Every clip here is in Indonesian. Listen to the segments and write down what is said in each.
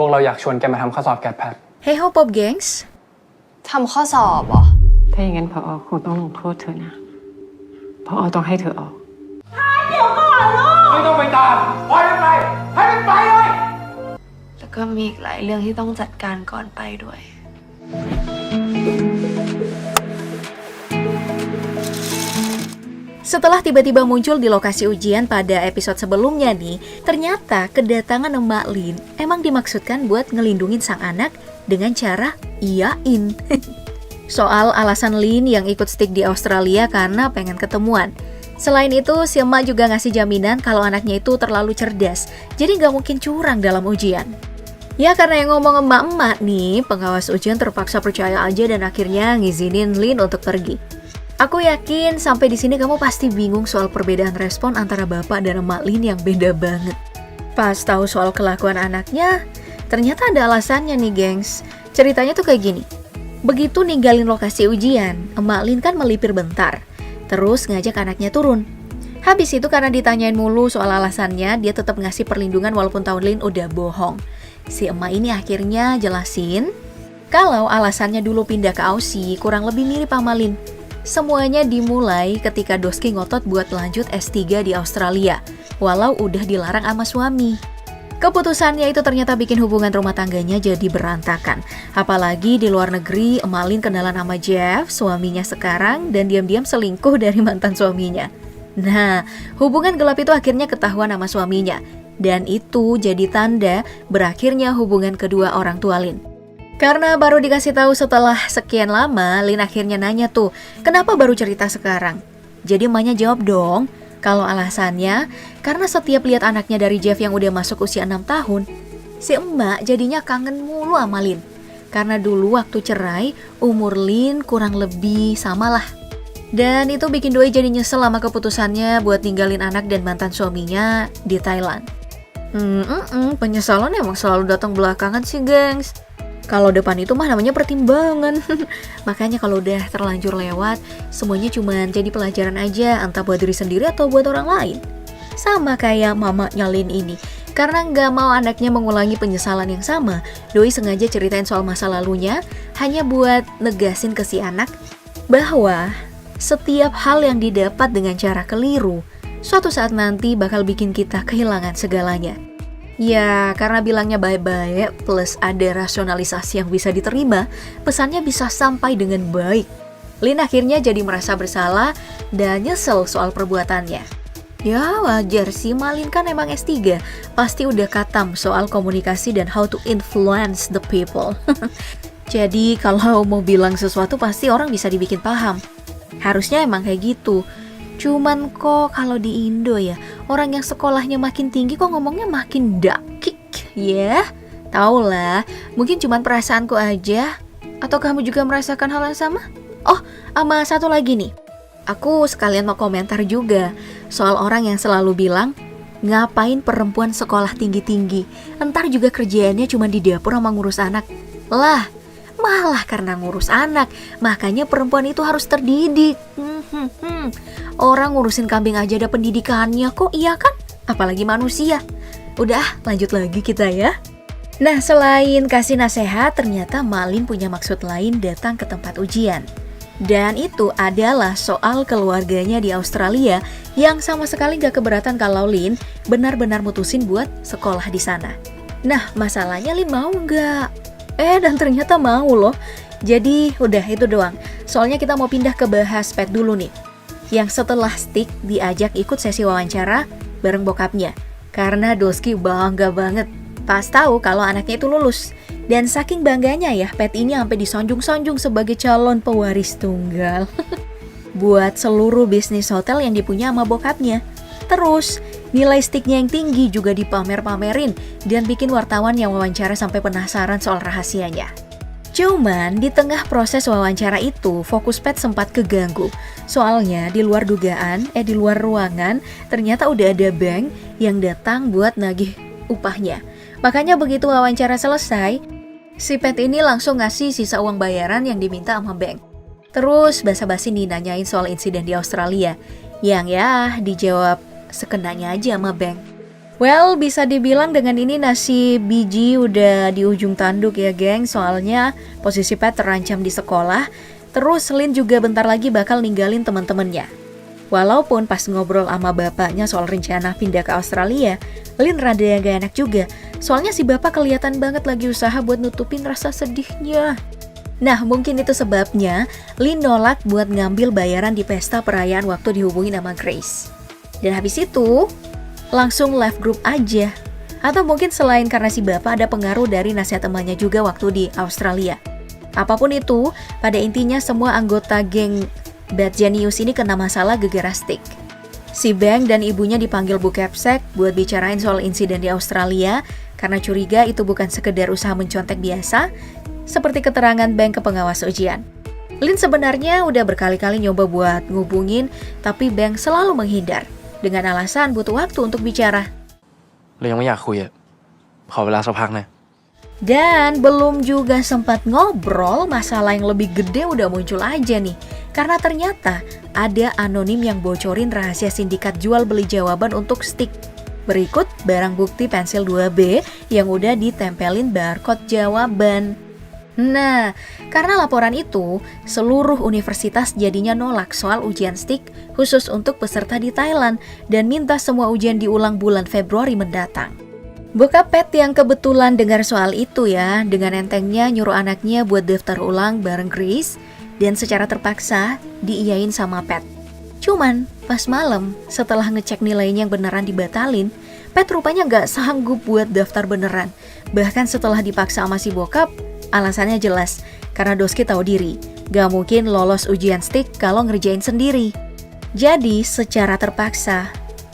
พวกเราอยากชวนแกมาทำข้อสอบแกดแพด Hey Hop Pop Gangs ทำข้อสอบเหรอ ถ้าอย่างนั้นผอคงต้องลงโทษเธอนะผอต้องให้เธอออก ไม่ต้องไปตามปล่อยมันไปให้มันไปเลย แล้วก็มีอีกหลายเรื่องที่ต้องจัดการก่อนไปด้วย Setelah tiba-tiba muncul di lokasi ujian pada episode sebelumnya nih, ternyata kedatangan Emak Lin emang dimaksudkan buat ngelindungin sang anak dengan cara iyain. Soal alasan Lin yang ikut stick di Australia karena pengen ketemuan. Selain itu, si emak juga ngasih jaminan kalau anaknya itu terlalu cerdas, jadi nggak mungkin curang dalam ujian. Ya karena yang ngomong emak-emak nih, pengawas ujian terpaksa percaya aja dan akhirnya ngizinin Lin untuk pergi. Aku yakin sampai di sini kamu pasti bingung soal perbedaan respon antara bapak dan emak Lin yang beda banget. Pas tahu soal kelakuan anaknya, ternyata ada alasannya nih, gengs. Ceritanya tuh kayak gini. Begitu ninggalin lokasi ujian, emak Lin kan melipir bentar, terus ngajak anaknya turun. Habis itu karena ditanyain mulu soal alasannya, dia tetap ngasih perlindungan walaupun tahu Lin udah bohong. Si emak ini akhirnya jelasin kalau alasannya dulu pindah ke Aussie kurang lebih mirip sama Lin. Semuanya dimulai ketika Doski ngotot buat lanjut S3 di Australia, walau udah dilarang sama suami. Keputusannya itu ternyata bikin hubungan rumah tangganya jadi berantakan. Apalagi di luar negeri, Emak Lin kenalan sama Jeff, suaminya sekarang, dan diam-diam selingkuh dari mantan suaminya. Nah, hubungan gelap itu akhirnya ketahuan sama suaminya, dan itu jadi tanda berakhirnya hubungan kedua orang tua Lin. Karena baru dikasih tahu setelah sekian lama, Lin akhirnya nanya tuh, kenapa baru cerita sekarang? Jadi emaknya jawab dong, kalau alasannya, karena setiap lihat anaknya dari Jeff yang udah masuk usia 6 tahun, si emak jadinya kangen mulu sama Lin. Karena dulu waktu cerai, umur Lin kurang lebih samalah. Dan itu bikin doi jadi nyesel sama keputusannya buat ninggalin anak dan mantan suaminya di Thailand. Penyesalan emang selalu datang belakangan sih, gengs. Kalau depan itu mah namanya pertimbangan. Makanya kalau udah terlanjur lewat, semuanya cuma jadi pelajaran aja, entah buat diri sendiri atau buat orang lain. Sama kayak mamanya Lin ini. Karena nggak mau anaknya mengulangi penyesalan yang sama, doi sengaja ceritain soal masa lalunya, hanya buat negasin ke si anak bahwa setiap hal yang didapat dengan cara keliru, suatu saat nanti bakal bikin kita kehilangan segalanya. Ya, karena bilangnya baik-baik plus ada rasionalisasi yang bisa diterima, pesannya bisa sampai dengan baik. Lin akhirnya jadi merasa bersalah dan nyesel soal perbuatannya. Ya wajar sih, Malin kan emang S3, pasti udah katam soal komunikasi dan how to influence the people. Jadi kalau mau bilang sesuatu pasti orang bisa dibikin paham. Harusnya emang kayak gitu. Cuman kok kalau di Indo ya, orang yang sekolahnya makin tinggi kok ngomongnya makin dakik, ya? Tau lah, mungkin cuman perasaanku aja. Atau kamu juga merasakan hal yang sama? Oh, sama satu lagi nih. Aku sekalian mau komentar juga soal orang yang selalu bilang, ngapain perempuan sekolah tinggi-tinggi? Entar juga kerjaannya cuma di dapur sama ngurus anak. Lah, malah karena ngurus anak, makanya perempuan itu harus terdidik. Orang ngurusin kambing aja ada pendidikannya kok, iya kan? Apalagi manusia. Udah, lanjut lagi kita ya. Nah, selain kasih nasihat, ternyata Malin punya maksud lain datang ke tempat ujian. Dan itu adalah soal keluarganya di Australia yang sama sekali gak keberatan kalau Lin benar-benar mutusin buat sekolah di sana. Nah, masalahnya Lin mau gak? Dan ternyata mau loh. Jadi udah itu doang. Soalnya kita mau pindah ke bahas pet dulu nih. Yang setelah stick diajak ikut sesi wawancara bareng bokapnya. Karena Doski bangga banget pas tahu kalau anaknya itu lulus. Dan saking bangganya ya, pet ini sampai disonjung-sonjung sebagai calon pewaris tunggal. Buat seluruh bisnis hotel yang dipunya sama bokapnya. Terus, nilai sticknya yang tinggi juga dipamer-pamerin dan bikin wartawan yang wawancara sampai penasaran soal rahasianya. Cuman di tengah proses wawancara itu, fokus pet sempat keganggu. Soalnya di luar dugaan, di luar ruangan, ternyata udah ada bank yang datang buat nagih upahnya. Makanya begitu wawancara selesai, si pet ini langsung ngasih sisa uang bayaran yang diminta sama bank. Terus basa-basi nih nanyain soal insiden di Australia, yang ya dijawab sekenanya aja sama bank. Well, bisa dibilang dengan ini nasib biji udah di ujung tanduk ya geng. Soalnya posisi Pat terancam di sekolah. Terus Lin juga bentar lagi bakal ninggalin teman-temannya. Walaupun pas ngobrol sama bapaknya soal rencana pindah ke Australia, Lin rada gak enak juga. Soalnya si bapak kelihatan banget lagi usaha buat nutupin rasa sedihnya. Nah, mungkin itu sebabnya Lin nolak buat ngambil bayaran di pesta perayaan waktu dihubungin sama Grace. Dan habis itu, langsung left group aja. Atau mungkin selain karena si bapak ada pengaruh dari nasihat temannya juga waktu di Australia. Apapun itu, pada intinya semua anggota geng Bad Genius ini kena masalah gegara Stick. Si Bang dan ibunya dipanggil Bu Capsek buat bicarain soal insiden di Australia karena curiga itu bukan sekedar usaha mencontek biasa, seperti keterangan Bang ke pengawas ujian. Lin sebenarnya udah berkali-kali nyoba buat ngubungin, tapi Bang selalu menghindar dengan alasan butuh waktu untuk bicara. เรายังไม่อยากคุยอะขอเวลาสักพักนะ Dan belum juga sempat ngobrol, masalah yang lebih gede udah muncul aja nih. Karena ternyata ada anonim yang bocorin rahasia sindikat jual beli jawaban untuk Stick. Berikut barang bukti pensil 2B yang udah ditempelin barcode jawaban. Nah, karena laporan itu, seluruh universitas jadinya nolak soal ujian Stick khusus untuk peserta di Thailand dan minta semua ujian diulang bulan Februari mendatang. Bokap Pat yang kebetulan dengar soal itu ya, dengan entengnya nyuruh anaknya buat daftar ulang bareng Grace dan secara terpaksa diiyain sama Pat. Cuman pas malam setelah ngecek nilainya yang beneran dibatalin, Pat rupanya gak sanggup buat daftar beneran. Bahkan setelah dipaksa sama si bokap, alasannya jelas, karena Doski tahu diri, gak mungkin lolos ujian Stick kalau ngerjain sendiri. Jadi secara terpaksa,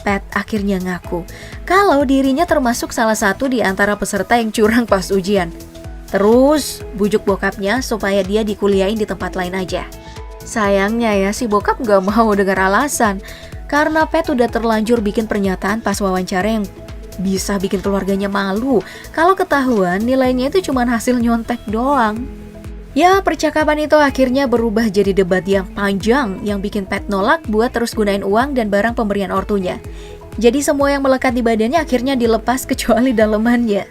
Pat akhirnya ngaku kalau dirinya termasuk salah satu di antara peserta yang curang pas ujian. Terus bujuk bokapnya supaya dia dikuliahin di tempat lain aja. Sayangnya ya si bokap gak mau dengar alasan, karena Pat udah terlanjur bikin pernyataan pas wawancara yang bisa bikin keluarganya malu kalau ketahuan nilainya itu cuma hasil nyontek doang. Ya, percakapan itu akhirnya berubah jadi debat yang panjang yang bikin Pat nolak buat terus gunain uang dan barang pemberian ortunya. Jadi semua yang melekat di badannya akhirnya dilepas kecuali dalemannya.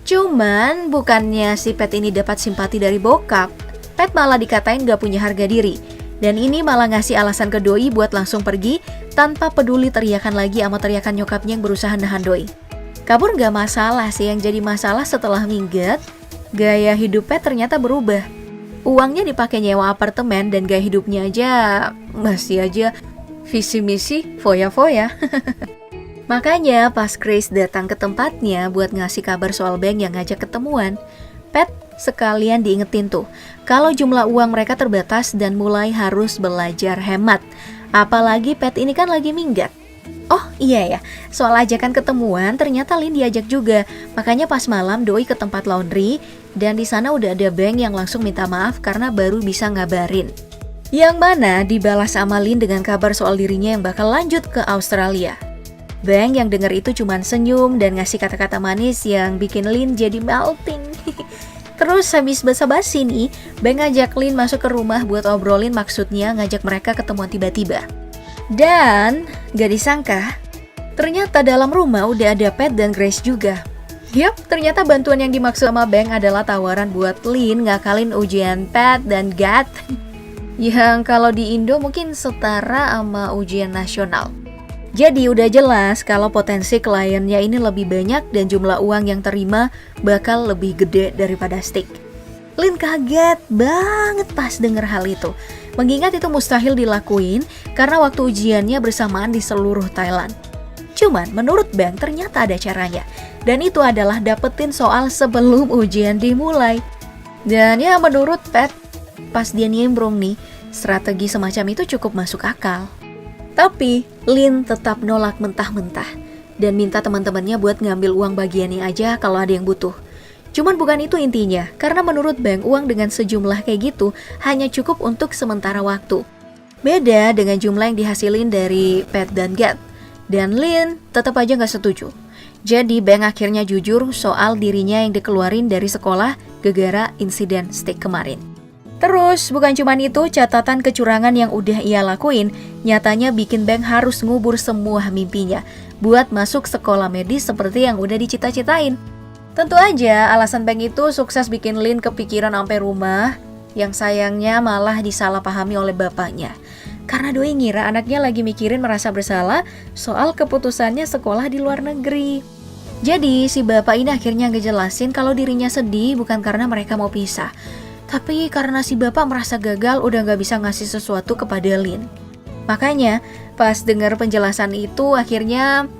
Cuman bukannya si Pat ini dapat simpati dari bokap, Pat malah dikatain gak punya harga diri. Dan ini malah ngasih alasan ke Doi buat langsung pergi tanpa peduli teriakan lagi sama teriakan nyokapnya yang berusaha nahan Doi. Kabur gak masalah sih, yang jadi masalah setelah minggat, gaya hidup Pat ternyata berubah. Uangnya dipakai nyewa apartemen dan gaya hidupnya aja masih aja visi misi foya-foya. Makanya pas Grace datang ke tempatnya buat ngasih kabar soal Bang yang ngajak ketemuan, Pat sekalian diingetin tuh kalau jumlah uang mereka terbatas dan mulai harus belajar hemat. Apalagi Pat ini kan lagi minggat. Oh iya ya, soal ajakan ketemuan ternyata Lin diajak juga. Makanya pas malam Doi ke tempat laundry dan di sana udah ada Bang yang langsung minta maaf karena baru bisa ngabarin. Yang mana dibalas sama Lin dengan kabar soal dirinya yang bakal lanjut ke Australia. Bang yang denger itu cuman senyum dan ngasih kata-kata manis yang bikin Lin jadi melting. Terus habis basa-basi nih, Bang ngajak Lin masuk ke rumah buat obrolin, maksudnya ngajak mereka ketemuan tiba-tiba. Dan gak disangka, ternyata dalam rumah udah ada Pat dan Grace juga. Yap, ternyata bantuan yang dimaksud sama Bang adalah tawaran buat Lin ngakalin ujian Pat dan Gat. Yang kalau di Indo mungkin setara sama ujian nasional. Jadi udah jelas kalau potensi kliennya ini lebih banyak dan jumlah uang yang terima bakal lebih gede daripada Stick. Lin kaget banget pas denger hal itu. Mengingat itu mustahil dilakuin karena waktu ujiannya bersamaan di seluruh Thailand. Cuman menurut Bang ternyata ada caranya. Dan itu adalah dapetin soal sebelum ujian dimulai. Dan ya menurut Pat, pas dia nimbrung nih, strategi semacam itu cukup masuk akal. Tapi Lin tetap nolak mentah-mentah dan minta teman-temannya buat ngambil uang bagiannya aja kalau ada yang butuh. Cuman bukan itu intinya, karena menurut Bang uang dengan sejumlah kayak gitu hanya cukup untuk sementara waktu. Beda dengan jumlah yang dihasilin dari Pat dan Gat. Dan Lin tetap aja gak setuju. Jadi Bang akhirnya jujur soal dirinya yang dikeluarin dari sekolah gara-gara insiden Stick kemarin. Terus, bukan cuman itu, catatan kecurangan yang udah ia lakuin, nyatanya bikin Bank harus ngubur semua mimpinya buat masuk sekolah medis seperti yang udah dicita-citain. Tentu aja, alasan Bank itu sukses bikin Lin kepikiran sampai rumah, yang sayangnya malah disalahpahami oleh bapaknya. Karena Doi ngira anaknya lagi mikirin merasa bersalah soal keputusannya sekolah di luar negeri. Jadi, si bapak ini akhirnya ngejelasin kalau dirinya sedih bukan karena mereka mau pisah, tapi karena si bapak merasa gagal udah gak bisa ngasih sesuatu kepada Lin. Makanya pas dengar penjelasan itu akhirnya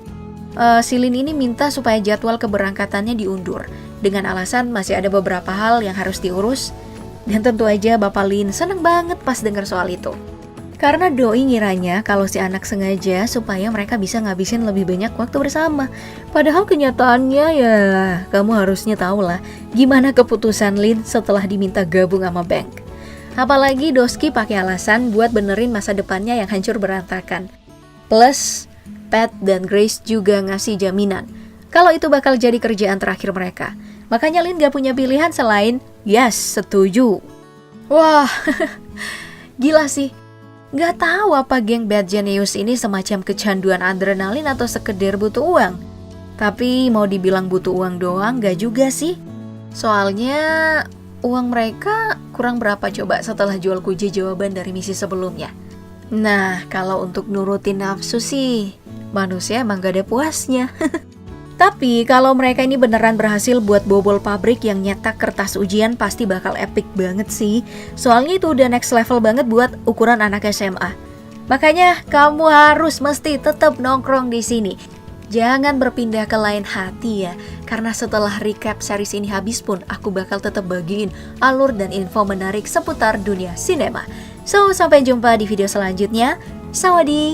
si Lin ini minta supaya jadwal keberangkatannya diundur dengan alasan masih ada beberapa hal yang harus diurus. Dan tentu aja bapak Lin seneng banget pas dengar soal itu. Karena Doi ngiranya kalau si anak sengaja supaya mereka bisa ngabisin lebih banyak waktu bersama. Padahal kenyataannya ya kamu harusnya tahu lah gimana keputusan Lin setelah diminta gabung sama Bank. Apalagi Doski pakai alasan buat benerin masa depannya yang hancur berantakan. Plus, Pat dan Grace juga ngasih jaminan kalau itu bakal jadi kerjaan terakhir mereka. Makanya Lin gak punya pilihan selain yes, setuju. Wah, gila sih. Gak tahu apa geng Bad Genius ini semacam kecanduan adrenalin atau sekedar butuh uang. Tapi mau dibilang butuh uang doang gak juga sih. Soalnya uang mereka kurang berapa coba setelah jual kunci jawaban dari misi sebelumnya. Nah, kalau untuk nurutin nafsu sih, manusia emang gak ada puasnya. Tapi kalau mereka ini beneran berhasil buat bobol pabrik yang nyetak kertas ujian pasti bakal epic banget sih. Soalnya itu udah next level banget buat ukuran anak SMA. Makanya kamu harus mesti tetap nongkrong di sini. Jangan berpindah ke lain hati ya. Karena setelah recap series ini habis pun aku bakal tetap bagiin alur dan info menarik seputar dunia sinema. So, sampai jumpa di video selanjutnya. Sawadi.